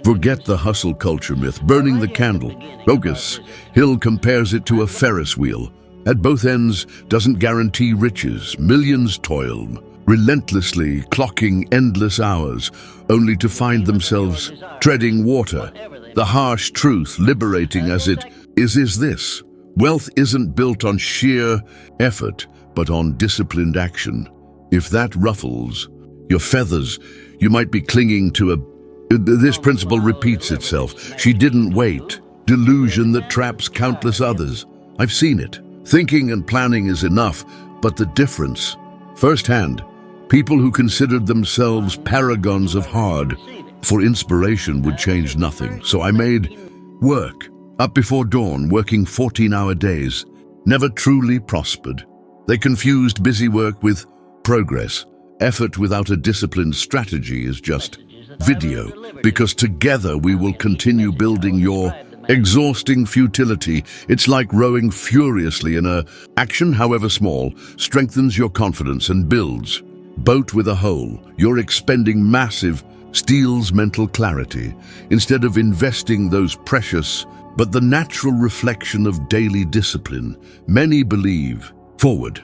Forget the hustle culture myth, burning the candle. Bogus. Hill compares it to a Ferris wheel. At both ends doesn't guarantee riches. Millions toil, relentlessly clocking endless hours, only to find themselves treading water. The harsh truth, liberating as it is this. Wealth isn't built on sheer effort, but on disciplined action. If that ruffles your feathers, you might be clinging to this principle repeats itself. She didn't wait. Delusion that traps countless others. I've seen it. Thinking and planning is enough, but the difference. Firsthand, people who considered themselves paragons of hard for inspiration would change nothing. So I made work. Up before dawn, working 14-hour days. Never truly prospered. They confused busy work with progress. Effort without a disciplined strategy is just video, because together we will continue building your exhausting futility. It's like rowing furiously in a action, however small, strengthens your confidence and builds. Boat with a hole, you're expending massive, steals mental clarity, instead of investing those precious, but the natural reflection of daily discipline. Many believe, forward.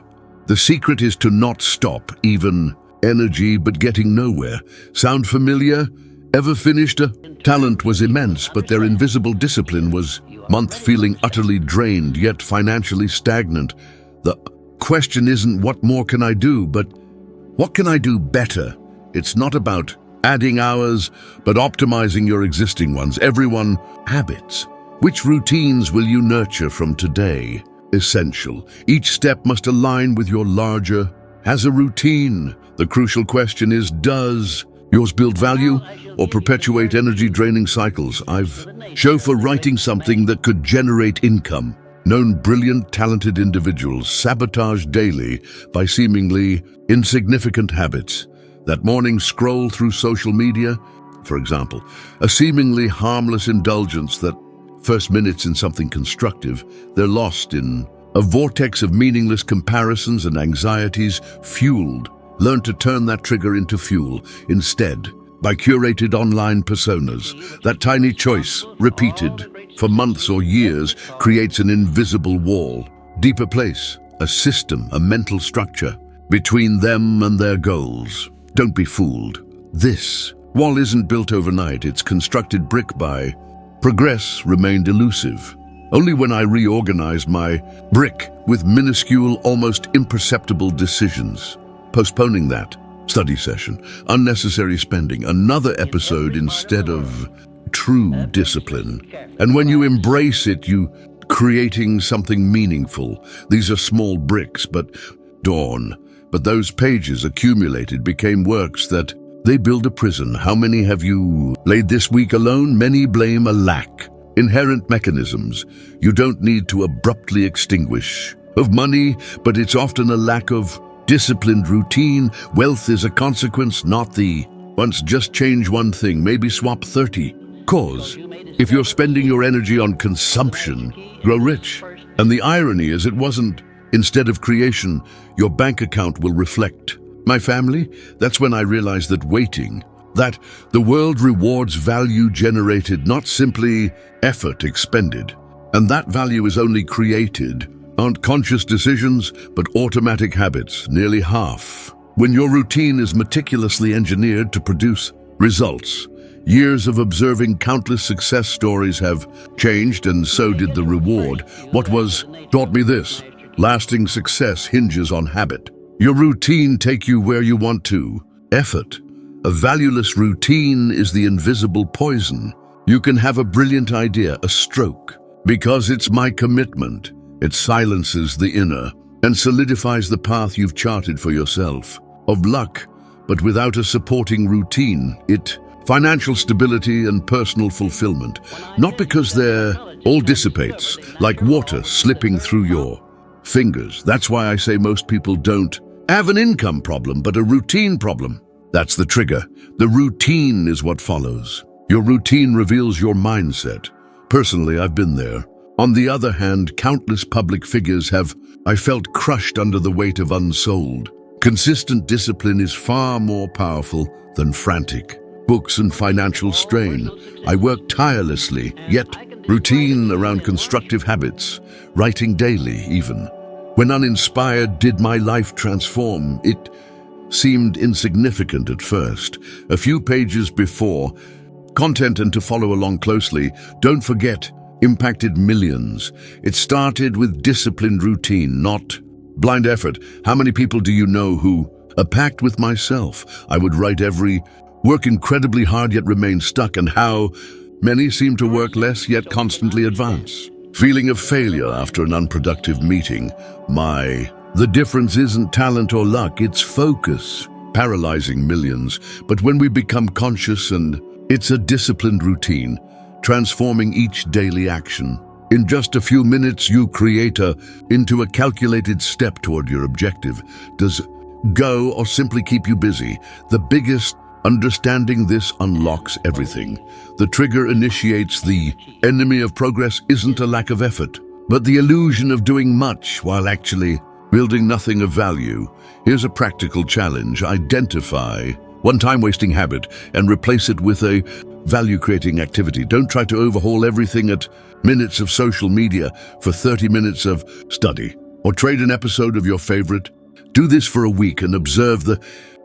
The secret is to not stop, even energy, but getting nowhere. Sound familiar? Ever finished a talent was immense, but their invisible discipline was month feeling utterly drained, yet financially stagnant. The question isn't what more can I do, but what can I do better? It's not about adding hours, but optimizing your existing ones. Everyone habits. Which routines will you nurture from today? Essential. Each step must align with your larger as a routine. The crucial question is, does yours build value or perpetuate energy-draining cycles? I've shown for writing something that could generate income. Known brilliant, talented individuals sabotage daily by seemingly insignificant habits. That morning scroll through social media, for example, a seemingly harmless indulgence that first minutes in something constructive, they're lost in a vortex of meaningless comparisons and anxieties fueled. Learn to turn that trigger into fuel instead by curated online personas. That tiny choice, repeated for months or years, creates an invisible wall. Deeper place, a system, a mental structure between them and their goals. Don't be fooled. This wall isn't built overnight. It's constructed brick by progress remained elusive. Only when I reorganized my brick with minuscule, almost imperceptible decisions. Postponing that study session, unnecessary spending, another episode instead of true discipline. And when you embrace it, you creating something meaningful. These are small bricks, but dawn. But those pages accumulated became works that they build a prison. How many have you laid this week alone? Many blame a lack. Inherent mechanisms you don't need to abruptly extinguish. Of money, but it's often a lack of disciplined routine. Wealth is a consequence, not the once. Just change one thing, maybe swap 30. Cause, if you're spending your energy on consumption, grow rich. And the irony is it wasn't. Instead of creation, your bank account will reflect. My family, that's when I realized that waiting, that the world rewards value generated, not simply effort expended. And that value is only created, aren't conscious decisions, but automatic habits, nearly half. When your routine is meticulously engineered to produce results, years of observing countless success stories have changed, and so did the reward. What was taught me this: lasting success hinges on habit. Your routine take you where you want to. Effort. A valueless routine is the invisible poison. You can have a brilliant idea, a stroke. Because it's my commitment, it silences the inner and solidifies the path you've charted for yourself. Of luck, but without a supporting routine, it financial stability and personal fulfillment. Not because they're all dissipates, like water slipping through your fingers. That's why I say most people don't have an income problem, but a routine problem. That's the trigger. The routine is what follows. Your routine reveals your mindset. Personally, I've been there. On the other hand, countless public figures I felt crushed under the weight of unsold. Consistent discipline is far more powerful than frantic books and financial strain. I work tirelessly, yet routine around constructive habits, writing daily even. When uninspired, did my life transform? It seemed insignificant at first. A few pages before, content, and to follow along closely, don't forget, impacted millions. It started with disciplined routine, not blind effort. How many people do you know who, a pact with myself, I would write every, work incredibly hard yet remain stuck, and how many seem to work less yet constantly advance? Feeling of failure after an unproductive meeting. The difference isn't talent or luck, it's focus, paralyzing millions. But when we become conscious, and it's a disciplined routine, transforming each daily action. In just a few minutes, you create into a calculated step toward your objective. Does go or simply keep you busy? The biggest understanding this unlocks everything. The trigger initiates. The enemy of progress isn't a lack of effort, but the illusion of doing much while actually building nothing of value. Here's a practical challenge. Identify one time-wasting habit and replace it with a value-creating activity. Don't try to overhaul everything at minutes of social media for 30 minutes of study, or trade an episode of your favorite. Do this for a week and observe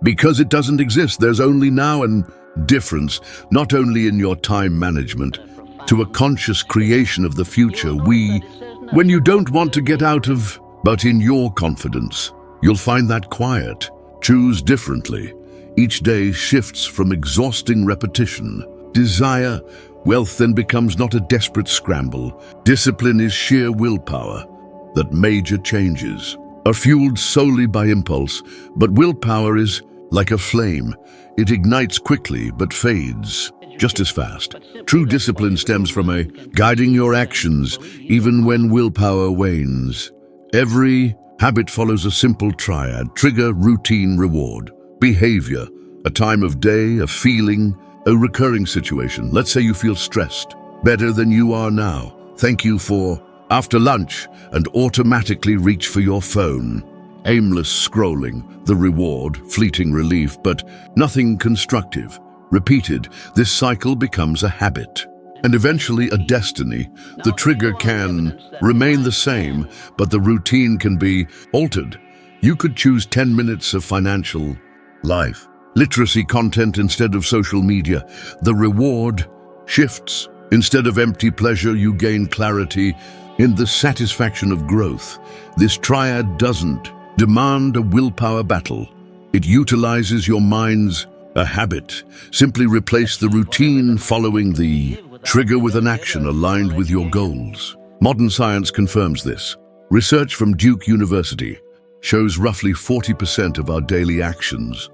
because it doesn't exist. There's only now and difference, not only in your time management, to a conscious creation of the future. When you don't want to get out of, but in your confidence, you'll find that quiet. Choose differently. Each day shifts from exhausting repetition. Desire, wealth then becomes not a desperate scramble. Discipline is sheer willpower. That major changes are fueled solely by impulse, but willpower is like a flame. It ignites quickly but fades just as fast. True discipline stems from a guiding your actions even when willpower wanes. Every habit follows a simple triad: trigger, routine, reward. Behavior, a time of day, a feeling, a recurring situation. Let's say you feel stressed, better than you are now. Thank you for after lunch and automatically reach for your phone. Aimless scrolling, the reward, fleeting relief, but nothing constructive. Repeated, this cycle becomes a habit and eventually a destiny. The trigger can remain the same, but the routine can be altered. You could choose 10 minutes of financial life, literacy content instead of social media. The reward shifts. Instead of empty pleasure, you gain clarity in the satisfaction of growth. This triad doesn't demand a willpower battle. It utilizes your mind's a habit. Simply replace the routine following the trigger with an action aligned with your goals. Modern science confirms this. Research from Duke University shows roughly 40% of our daily actions.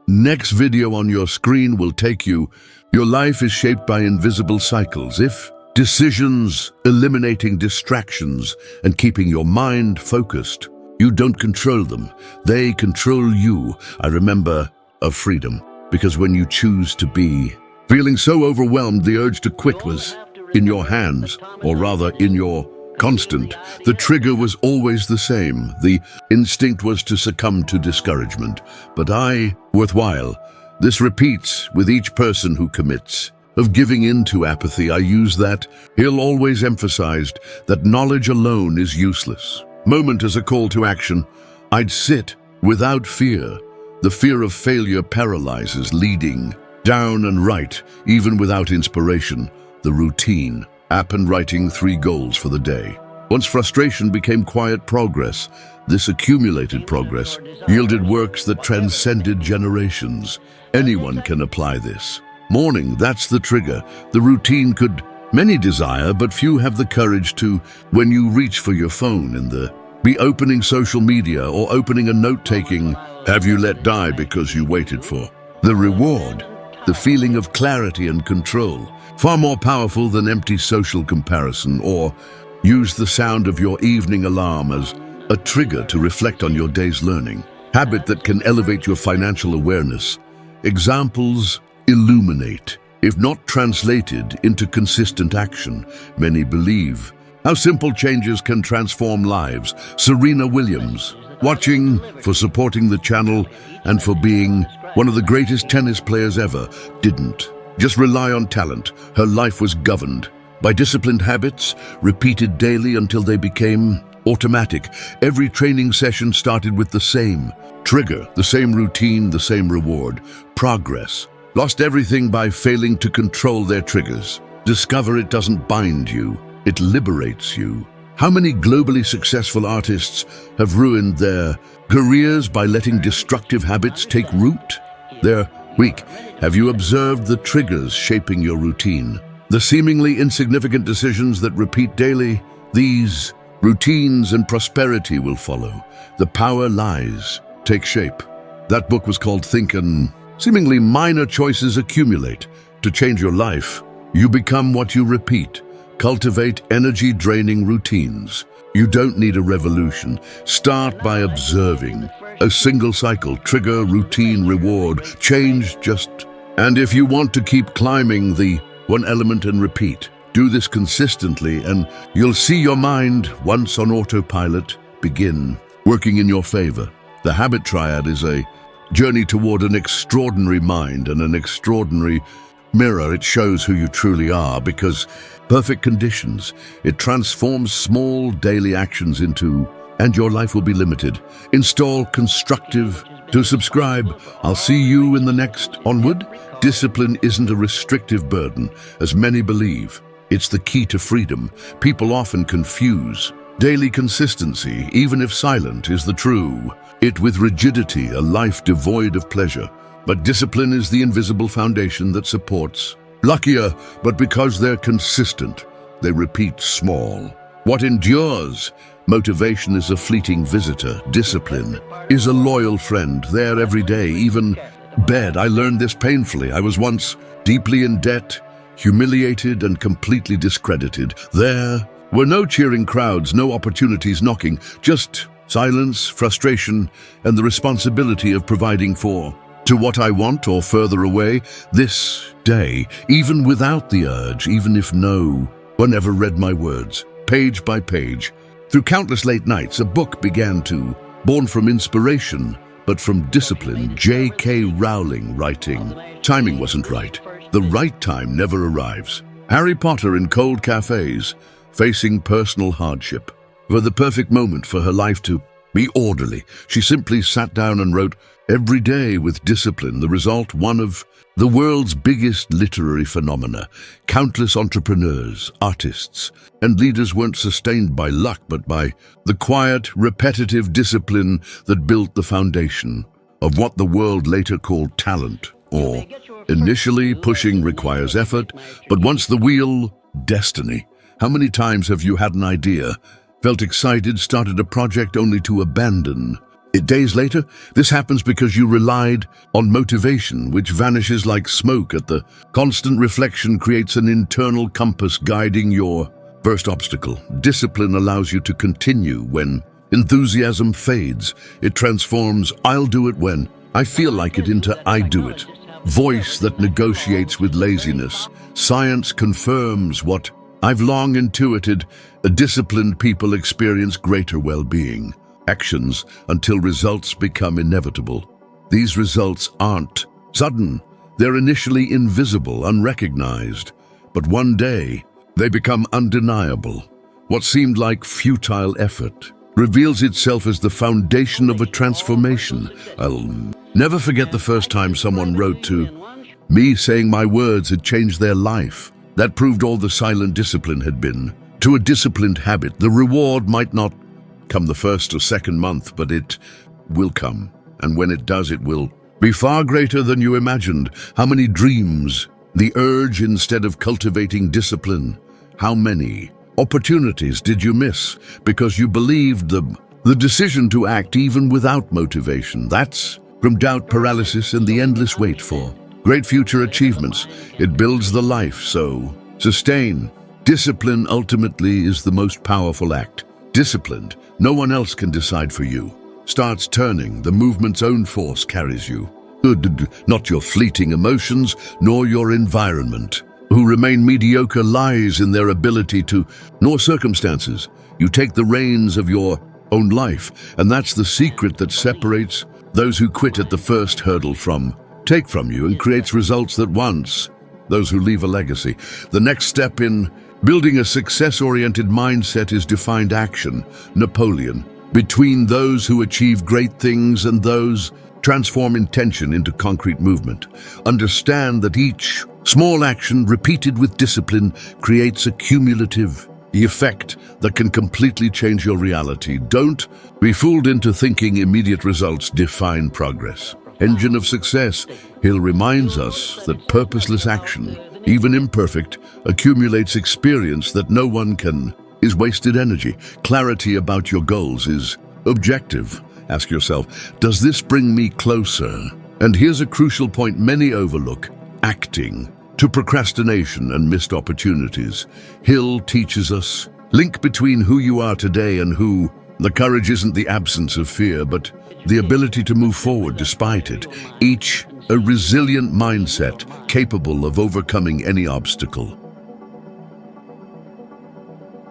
Next video on your screen will take you. Your life is shaped by invisible cycles. If decisions, eliminating distractions, and keeping your mind focused, you don't control them. They control you. I remember of freedom, because when you choose to be, feeling so overwhelmed, the urge to quit was in your hands, or rather in your constant. The trigger was always the same. The instinct was to succumb to discouragement. But worthwhile. This repeats with each person who commits. Of giving in to apathy, I use that. He'll always emphasized that knowledge alone is useless. Moment as a call to action. I'd sit without fear. The fear of failure paralyzes, leading down and right, even without inspiration. The routine, app and writing 3 goals for the day. Once frustration became quiet progress, this accumulated progress yielded works that transcended generations. Anyone can apply this. Morning, that's the trigger. The routine could many desire, but few have the courage to. When you reach for your phone be opening social media or opening a note-taking, have you let die because you waited for the reward? The feeling of clarity and control, far more powerful than empty social comparison. Or use the sound of your evening alarm as a trigger to reflect on your day's learning. Habit that can elevate your financial awareness. Examples illuminate, if not translated into consistent action. Many believe How simple changes can transform lives. Serena Williams, watching, for supporting the channel, and for being one of the greatest tennis players ever, didn't just rely on talent. Her life was governed by disciplined habits, repeated daily until they became automatic. Every training session started with the same trigger, the same routine, the same reward. Progress. Lost everything by failing to control their triggers. Discover it doesn't bind you, it liberates you. How many globally successful artists have ruined their careers by letting destructive habits take root? They're weak. Have you observed the triggers shaping your routine? The seemingly insignificant decisions that repeat daily? These routines and prosperity will follow. The power lies take shape. That book was called Think, and seemingly minor choices accumulate to change your life. You become what you repeat. Cultivate energy-draining routines. You don't need a revolution. Start by observing. A single cycle, trigger, routine, reward, change just. And if you want to keep climbing the one element and repeat, do this consistently and you'll see your mind, once on autopilot, begin working in your favor. The habit triad is a journey toward an extraordinary mind and an extraordinary mirror. It shows who you truly are because perfect conditions. It transforms small daily actions into, and your life will be limited. Install constructive to subscribe. I'll see you in the next onward. Discipline isn't a restrictive burden, as many believe. It's the key to freedom. People often confuse daily consistency, even if silent, is the true it with rigidity, a life devoid of pleasure. But discipline is the invisible foundation that supports. Luckier, but because they're consistent, they repeat small. What endures? Motivation is a fleeting visitor. Discipline is a loyal friend, there every day, even bed. I learned this painfully. I was once deeply in debt, humiliated and completely discredited. There were no cheering crowds, no opportunities knocking, just silence, frustration, and the responsibility of providing for to what I want or further away. This day, even without the urge, even if no one ever read my words, page by page, through countless late nights, a book began to, born from inspiration, but from discipline. J.K. Rowling writing. Timing wasn't right. The right time never arrives. Harry Potter in cold cafes, facing personal hardship. For the perfect moment for her life to be orderly, she simply sat down and wrote every day with discipline. The result, one of the world's biggest literary phenomena. Countless entrepreneurs, artists, and leaders weren't sustained by luck, but by the quiet, repetitive discipline that built the foundation of what the world later called talent, or initially pushing requires effort, but once the wheel, destiny. How many times have you had an idea, felt excited, started a project only to abandon it days later? This happens because you relied on motivation, which vanishes like smoke at the constant reflection creates an internal compass guiding your first obstacle. Discipline allows you to continue when enthusiasm fades. It transforms "I'll do it when I feel like it" into "I do it." Voice that negotiates with laziness. Science confirms what I've long intuited. Disciplined people experience greater well-being. Actions until results become inevitable. These results aren't sudden. They're initially invisible, unrecognized. But one day, they become undeniable. What seemed like futile effort reveals itself as the foundation of a transformation. I'll never forget the first time someone wrote to me saying my words had changed their life. That proved all the silent discipline had been. To a disciplined habit, the reward might not come the first or second month, but it will come. And when it does, it will be far greater than you imagined. How many dreams, the urge instead of cultivating discipline? How many opportunities did you miss because you believed them? The decision to act even without motivation. That's from doubt paralysis and the endless wait for great future achievements. It builds the life, so sustain. Discipline ultimately is the most powerful act. Disciplined, no one else can decide for you. Starts turning, the movement's own force carries you. Not your fleeting emotions, nor your environment. who remain mediocre lies in their ability to, nor circumstances. You take the reins of your own life, and that's the secret that separates those who quit at the first hurdle take from you and creates results that once, those who leave a legacy. The next step in building a success-oriented mindset is defined action. Napoleon. Between those who achieve great things and those transform intention into concrete movement. Understand that each small action repeated with discipline creates a cumulative effect that can completely change your reality. Don't be fooled into thinking immediate results define progress. Engine of success, Hill reminds us that purposeless action, even imperfect, accumulates experience that no one can, is wasted energy. Clarity about your goals is objective. Ask yourself, does this bring me closer? And here's a crucial point many overlook: acting to procrastination and missed opportunities. Hill teaches us, link between who you are today and who. The courage isn't the absence of fear, but the ability to move forward despite it. Each a resilient mindset capable of overcoming any obstacle.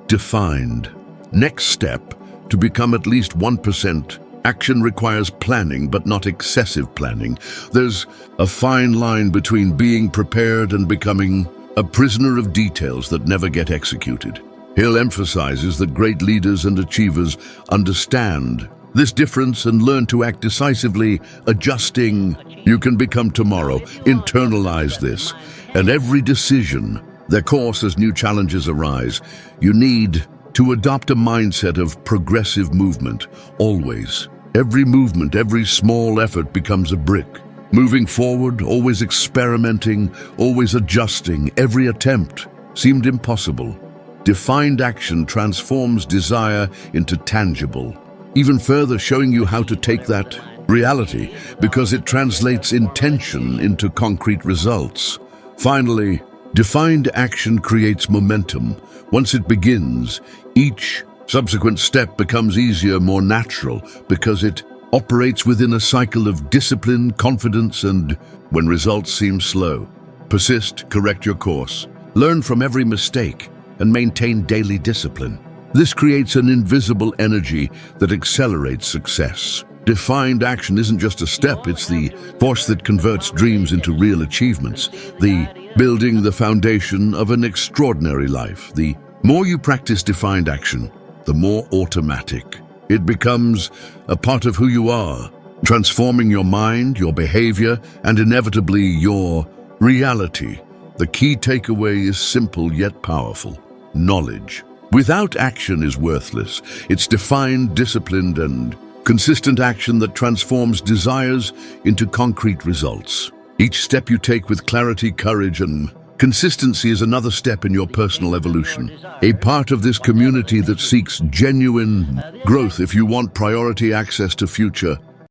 Defined. Next step, to become at least 1%. Action requires planning, but not excessive planning. There's a fine line between being prepared and becoming a prisoner of details that never get executed. Hill emphasizes that great leaders and achievers understand this difference and learn to act decisively, adjusting. You can become tomorrow. Internalize this. And every decision, their course as new challenges arise, you need to adopt a mindset of progressive movement, always. Every movement, every small effort becomes a brick. Moving forward, always experimenting, always adjusting. Every attempt seemed impossible. Defined action transforms desire into tangible. Even further, showing you how to take that reality, because it translates intention into concrete results. Finally, defined action creates momentum. Once it begins, each subsequent step becomes easier, more natural, because it operates within a cycle of discipline, confidence, and when results seem slow, persist, correct your course, learn from every mistake, and maintain daily discipline. This creates an invisible energy that accelerates success. Defined action isn't just a step, it's the force that converts dreams into real achievements, the building the foundation of an extraordinary life. The more you practice defined action, the more automatic it becomes a part of who you are, transforming your mind, your behavior, and inevitably your reality. The key takeaway is simple yet powerful: knowledge without action is worthless. It's defined, disciplined, and consistent action that transforms desires into concrete results. Each step you take with clarity, courage, and consistency is another step in your personal evolution, a part of this community that seeks genuine growth. If you want priority access to future